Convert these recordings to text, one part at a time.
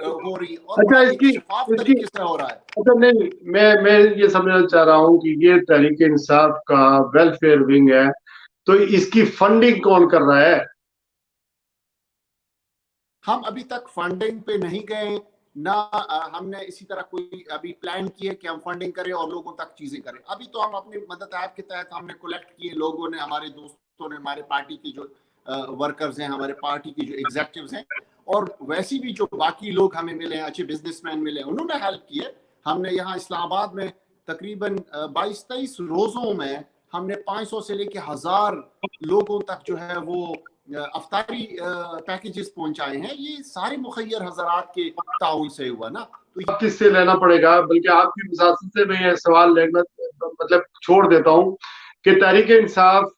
ہو رہی ہے اور اچھا بڑا اس ایک کی شفاف اس کی طریقے سے ہو رہا ہے. اچھا نہیں، میں یہ سمجھنا چاہ رہا ہوں کہ یہ تحریک انصاف کا ویلفیئر ونگ ہے، تو اس کی فنڈنگ کون کر رہا ہے؟ ہم ابھی تک فنڈنگ پہ نہیں گئے، نہ ہم نے اسی طرح کوئی ابھی پلان کیے کہ ہم فنڈنگ کریں اور لوگوں تک چیزیں کریں. ابھی تو ہم اپنی مدد ایپ کے تحت ہم نے کلیکٹ کیے، لوگوں نے، ہمارے دوستوں نے، ہمارے پارٹی کے جو ورکرز ہیں، ہمارے پارٹی کے جو ایگزیکٹوز ہیں، اور ویسے بھی جو باقی لوگ ہمیں ملے ہیں، اچھے بزنس مین ملے، انہوں نے ہیلپ کی ہے. ہم نے یہاں اسلام آباد میں تقریباً 22-23 روزوں میں ہم نے 500 سے لے کے 1000 لوگوں تک جو ہے وہ افطاری پیکیجز پہنچائے ہیں. یہ سارے مخیر حضرات کے تعاون سے ہوا نا. تو آپ کس سے لینا پڑے گا، بلکہ آپ کی مساست سے میں یہ سوال لینا مطلب چھوڑ دیتا ہوں کہ تحریک انصاف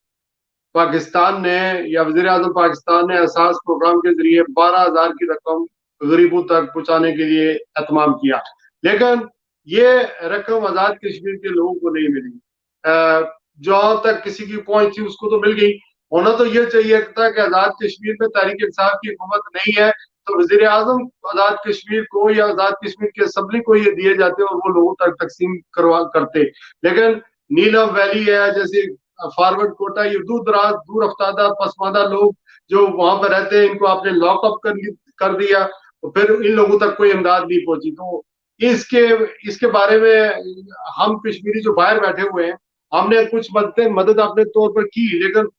پاکستان نے یا وزیر اعظم پاکستان نے احساس پروگرام کے ذریعے 12,000 کی رقم غریبوں تک پہنچانے کے لیے اہتمام کیا، لیکن یہ رقم آزاد کشمیر کے لوگوں کو نہیں ملی. جہاں تک کسی کی پہنچ تھی اس کو تو مل گئی. ہونا تو یہ چاہیے تھا کہ آزاد کشمیر میں تحریک انصاف کی حکومت نہیں ہے تو وزیر اعظم آزاد کشمیر کو یا آزاد کشمیر کی اسمبلی کو یہ دیے جاتے اور وہ لوگوں تک تقسیم کرتے. لیکن نیلم ویلی ہے، جیسے فارورڈ کوٹا، یہ دور دراز، دور افتادہ پسماندہ لوگ جو وہاں پہ رہتے ہیں، ان کو آپ نے لاک اپ کر دیا، پھر ان لوگوں تک کوئی امداد نہیں پہنچی. تو اس کے بارے میں ہم کشمیری جو باہر بیٹھے ہوئے ہیں، ہم نے کچھ مدد اپنے طور پر کی، لیکن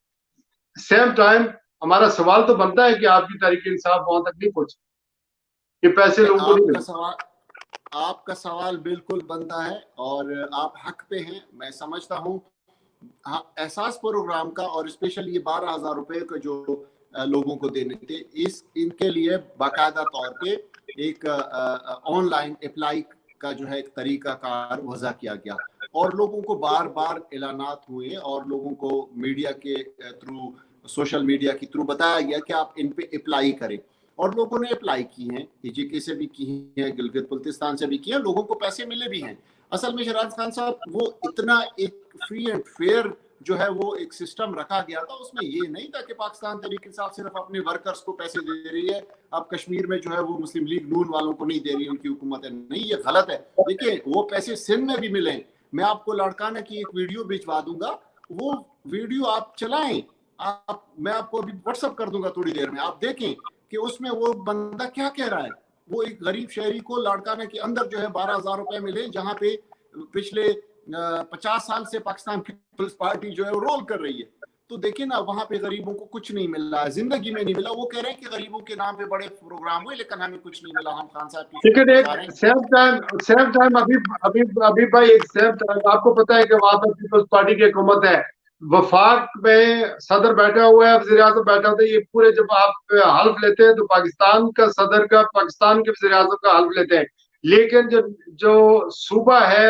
سیم ٹائم ہمارا سوال تو بنتا ہے کہ آپ کی تحریک انصاف وہاں تک نہیں پہنچی، یہ پیسے لوگوں کو نہیں ملے. آپ کا سوال بالکل بنتا ہے اور آپ حق پہ ہیں، میں سمجھتا ہوں. احساس پروگرام کا اور اسپیشلی یہ 12,000 روپے کا جو لوگوں کو دینے تھے، ان کے لیے باقاعدہ طور پہ ایک آن لائن اپلائی کا جو ہے ایک طریقہ کار وضع کیا گیا، اور لوگوں کو بار بار اعلانات ہوئے اور لوگوں کو میڈیا کے تھرو، سوشل میڈیا کے تھرو بتایا گیا کہ آپ ان پہ اپلائی کریں، اور لوگوں نے اپلائی کی ہیں. جے کے سے بھی کی ہیں، گلگت بلتستان سے بھی کی ہیں، لوگوں کو پیسے ملے بھی ہیں. اصل میں شہراز خان صاحب، وہ اتنا ایک فری اینڈ فیئر جو ہے وہ ایک سسٹم رکھا گیا تھا، اس میں یہ نہیں تھا کہ پاکستان تحریک انصاف صرف اپنے ورکرز کو پیسے دے رہی ہے، اب کشمیر میں جو ہے وہ مسلم لیگ نون والوں کو نہیں دے رہی، ان کی حکومت ہے. نہیں، یہ غلط ہے. دیکھیں، وہ پیسے سندھ میں بھی ملیں. میں آپ کو لاڑکانہ کی ایک ویڈیو بھجوا دوں گا، وہ ویڈیو آپ چلائیں، میں آپ کو ابھی واٹس ایپ کر دوں گا تھوڑی دیر میں، آپ دیکھیں کہ اس میں وہ بندہ کیا کہہ رہا ہے. وہ ایک غریب شہری کو لاڑکانہ کے اندر جو ہے 12,000 روپے ملے، جہاں پہ پچھلے 50 سال سے پاکستان پیپلز پارٹی جو ہے وہ رول کر رہی ہے. تو دیکھیں نا، وہاں پہ غریبوں کو کچھ نہیں مل رہا ہے، زندگی میں نہیں ملا. وہ کہہ رہے ہیں کہ غریبوں کے نام پہ بڑے پروگرام ہوئے لیکن ہمیں کچھ نہیں ملا، ہم خان صاحب کی لیکن ایک گزاریں. سیم ٹائم ابھی بھائی، ایک سیم ٹائم آپ کو پتا ہے کہ وہاں پر پیپلز پارٹی کی حکومت ہے، وفاق میں صدر بیٹھا ہوا ہے، وزیر اعظم بیٹھا ہوتا ہے. یہ پورے جب آپ حلف لیتے ہیں تو پاکستان کا صدر کا، پاکستان کے وزیر اعظم کا حلف لیتے ہیں، لیکن جو صوبہ ہے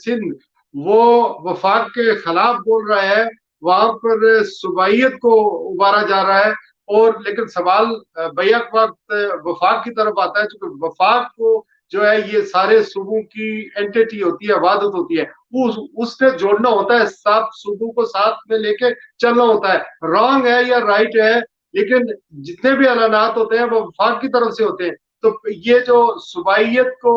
سندھ، وہ وفاق کے خلاف بول رہا ہے، وہاں پر صوبائیت کو ابارا جا رہا ہے. اور لیکن سوال بیک وقت وفاق کی طرف آتا ہے، چونکہ وفاق کو جو ہے یہ سارے صوبوں کی اینٹیٹی ہوتی ہے، عبادت ہوتی ہے، اس سے جوڑنا ہوتا ہے، سب صوبوں کو ساتھ میں لے کے چلنا ہوتا ہے. رانگ ہے یا رائٹ ہے، لیکن جتنے بھی اعلانات ہوتے ہیں وہ وفاق کی طرف سے ہوتے ہیں. تو یہ جو صوبائیت کو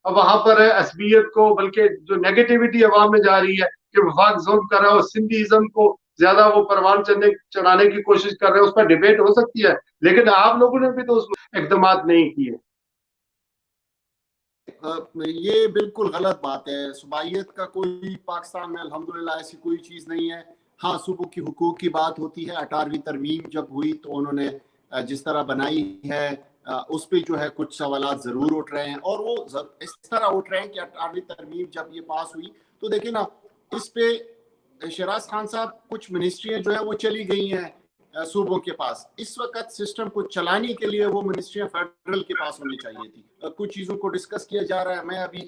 وہاں پر ہے، عصبیت کو، بلکہ جو نیگیٹیوٹی عوام میں جا رہی ہے کہ وفاق ظلم کر رہا ہے اور سندھیزم کو زیادہ وہ پروان چڑھانے کی کوشش کر رہے ہیں، اس پر ڈیبیٹ ہو سکتی ہے، لیکن آپ لوگوں نے بھی تو اس میں اقدامات نہیں کیے. یہ بالکل غلط بات ہے. صوبائیت کا کوئی پاکستان میں الحمدللہ ایسی کوئی چیز نہیں ہے. ہاں، صوبوں کی حقوق کی بات ہوتی ہے. 18ویں ترمیم جب ہوئی تو انہوں نے جس طرح بنائی ہے اس پہ جو ہے کچھ سوالات ضرور اٹھ رہے ہیں، اور وہ اس طرح اٹھ رہے ہیں کہ 18ویں ترمیم جب یہ پاس ہوئی تو دیکھیں نا، اس پہ شہراز خان صاحب کچھ منسٹریاں جو ہیں وہ چلی گئی ہیں صوبوں کے پاس. اس وقت سسٹم کو چلانے کے لیے وہ منسٹریاں فیڈرل کے پاس ہونی چاہیے تھی. کچھ چیزوں کو ڈسکس کیا جا رہا ہے، میں ابھی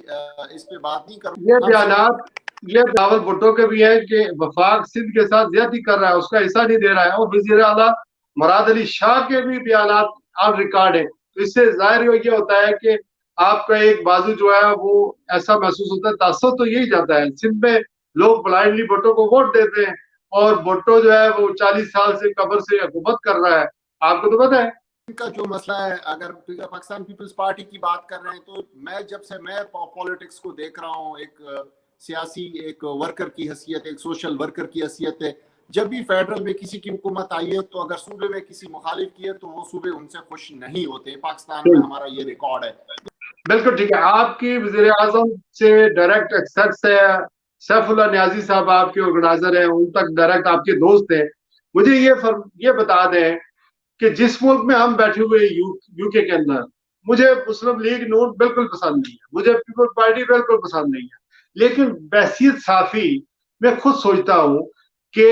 اس پہ بات نہیں کروں. یہ بیانات یہ بلاول بھٹو کے بھی ہیں کہ وفاق سندھ کے ساتھ زیادتی کر رہا ہے، اس کا حصہ نہیں دے رہا ہے، اور وزیر اعلیٰ مراد علی شاہ کے بھی بیانات آن ریکارڈ ہیں. تو اس سے ظاہر یہ ہوتا ہے کہ آپ کا ایک بازو جو ہے وہ ایسا محسوس ہوتا ہے، تاثر تو یہی جاتا ہے. سندھ میں لوگ بلائنڈلی بھٹو کو ووٹ دیتے ہیں، اور بھٹو جو ہے وہ 40 سال سے قبر سے حکومت کر رہا ہے. آپ کو تو پتا ہے کا جو مسئلہ ہے، اگر پاکستان پیپلز پارٹی کی بات کر رہے ہیں تو جب سے میں پالیٹکس کو دیکھ رہا ہوں، ایک سیاسی ایک ورکر کی حیثیت، ایک سوشل ورکر کی حیثیت ہے، جب بھی فیڈرل میں کسی کی حکومت آئی ہے تو اگر صوبے میں کسی مخالف کی ہے تو وہ صوبے ان سے خوش نہیں ہوتے. پاکستان میں ہمارا یہ ریکارڈ ہے. بالکل ٹھیک ہے. آپ کی وزیر اعظم سے ڈائریکٹ ایکسیس ہے، سیف اللہ نیازی صاحب آپ کے آرگنائزر ہیں، ان تک ڈائریکٹ آپ کے دوست ہیں. مجھے یہ بتا دیں کہ جس ملک میں ہم بیٹھے ہوئے یو کے اندر، مجھے مسلم لیگ نون بالکل پسند نہیں ہے، مجھے پیپل پارٹی بالکل پسند نہیں ہے، لیکن بحثیت صحافی میں خود سوچتا ہوں کہ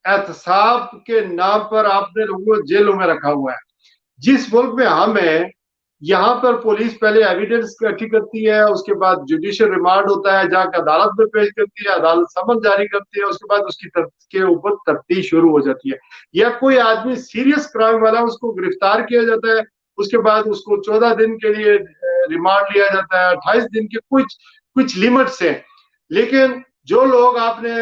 احتساب کے نام پر آپ نے لوگوں کو جیلوں میں رکھا ہوا ہے. جس ملک میں ہم ہیں، یہاں پر پولیس پہلے ایویڈنس اکٹھی کرتی ہے، اس کے بعد جوڈیشل ریمانڈ ہوتا ہے، جا کے عدالت میں پیش کرتی ہے، عدالت سمن جاری کرتی ہے، اس کے بعد اس کی کے اوپر تفتیش شروع ہو جاتی ہے. یا کوئی آدمی سیریس کرائم والا، اس کو گرفتار کیا جاتا ہے، اس کے بعد اس کو 14 دن کے لیے ریمانڈ لیا جاتا ہے، 28 دن کے کچھ لیمٹس ہیں. لیکن جو لوگ آپ نے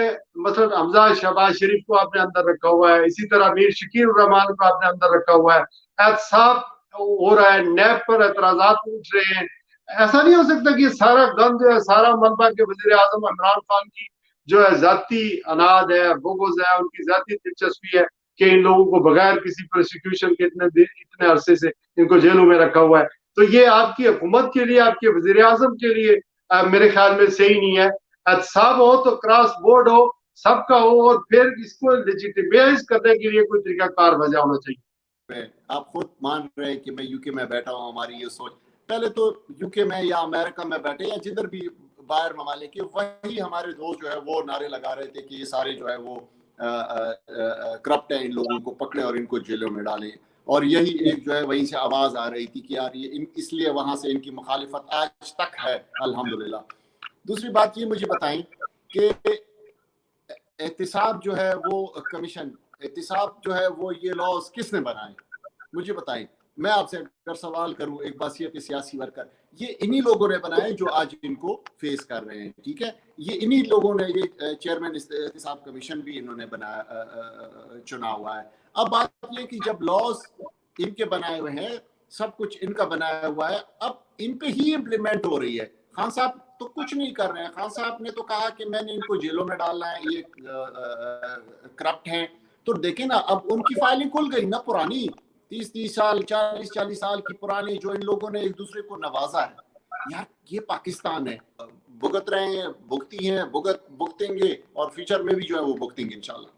مثلا حمزہ شہباز شریف کو آپ نے اندر رکھا ہوا ہے، اسی طرح میر شکیر الرحمان کو آپ نے اندر رکھا ہوا ہے، احتساب ہو رہا ہے، نیب پر اعتراضات اٹھ رہے ہیں. ایسا نہیں ہو سکتا کہ سارا گند جو ہے، سارا ملبہ کے وزیر اعظم عمران خان کی جو ہے ذاتی اناد ہے، بغض ہے، ان کی ذاتی دلچسپی ہے کہ ان لوگوں کو بغیر کسی پروسیکیوشن کے اتنے عرصے سے ان کو جیلوں میں رکھا ہوا ہے. تو یہ آپ کی حکومت کے لیے، آپ کے وزیر اعظم کے لیے میرے خیال میں صحیح نہیں ہے. احتساب ہو تو کراس بورڈ ہو، سب کا ہو، اور پھر اس کو لیجیٹیمائز کرنے کے لیے کوئی طریقہ کار وجہ ہونا چاہیے. آپ خود مان رہے ہیں کہ میں یو کے میں بیٹھا ہوں، ہماری یہ سوچ پہلے تو یو کے میں یا امریکہ میں بیٹھے یا جدھر بھی باہر ممالک کے، وہی ہمارے دوست جو ہے وہ نعرے لگا رہے تھے کہ یہ سارے جو ہے وہ کرپٹ ہیں، ان لوگوں کو پکڑے اور ان کو جیلوں میں ڈالیں. اور یہی ایک جو ہے وہیں سے آواز آ رہی تھی کہ یار یہ اس لیے وہاں سے ان کی مخالفت آج تک ہے الحمدللہ. دوسری بات یہ مجھے بتائیں کہ احتساب جو ہے وہ کمیشن، احتساب جو ہے وہ یہ لاز کس نے بنائے؟ مجھے بتائیں. میں آپ سے اگر سوال کروں ایک بحثیت سیاسی ورکر، یہ انہی لوگوں نے بنائے جو آج ان کو فیس کر رہے ہیں. ٹھیک ہے، یہ انہی لوگوں نے، یہ چیئرمین احتساب کمیشن بھی انہوں نے بنایا، چنا ہوا ہے. اب بات یہ کہ جب لاز ان کے بنائے ہوئے ہیں، سب کچھ ان کا بنایا ہوا ہے، اب ان پہ ہی امپلیمنٹ ہو رہی ہے. خان صاحب تو کچھ نہیں کر رہے ہیں. خان صاحب نے تو کہا کہ میں نے ان کو جیلوں میں ڈالنا ہے، یہ کرپٹ ہیں. تو دیکھیں نا، اب ان کی فائلیں کھل گئی نا، پرانی 30 سال 40 سال کی پرانی، جو ان لوگوں نے ایک دوسرے کو نوازا ہے. یار یہ پاکستان ہے، بھگت رہے ہیں، بھگتی ہیں، بھگتیں گے، اور فیوچر میں بھی جو ہے وہ بھگتیں گے انشاءاللہ.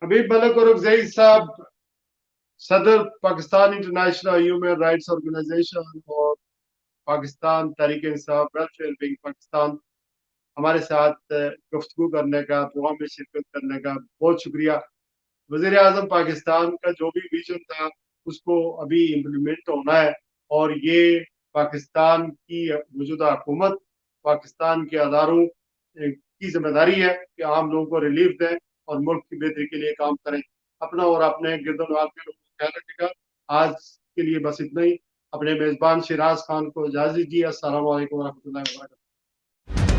حبیب ملک اورکزئی صاحب، صدر Pakistan international human rights organisation اور پاکستان تحریک انصاف ویلفیئر ونگ پاکستان، ہمارے ساتھ گفتگو کرنے کا، پروگرام میں شرکت کرنے کا بہت شکریہ. وزیر اعظم پاکستان کا جو بھی ویژن تھا اس کو ابھی امپلیمنٹ ہونا ہے، اور یہ پاکستان کی موجودہ حکومت، پاکستان کے اداروں کی ذمہ داری ہے کہ عام لوگوں کو ریلیف دیں اور ملک کی بہتری کے لیے کام کریں. اپنا اور اپنے گرد و نواح کے لوگوں کو خیال رکھے گا. آج کے لیے بس اتنا ہی. اپنے میزبان شیراز خان کو اجازت دیجیے. السلام علیکم ورحمۃ اللہ وبرکاتہ.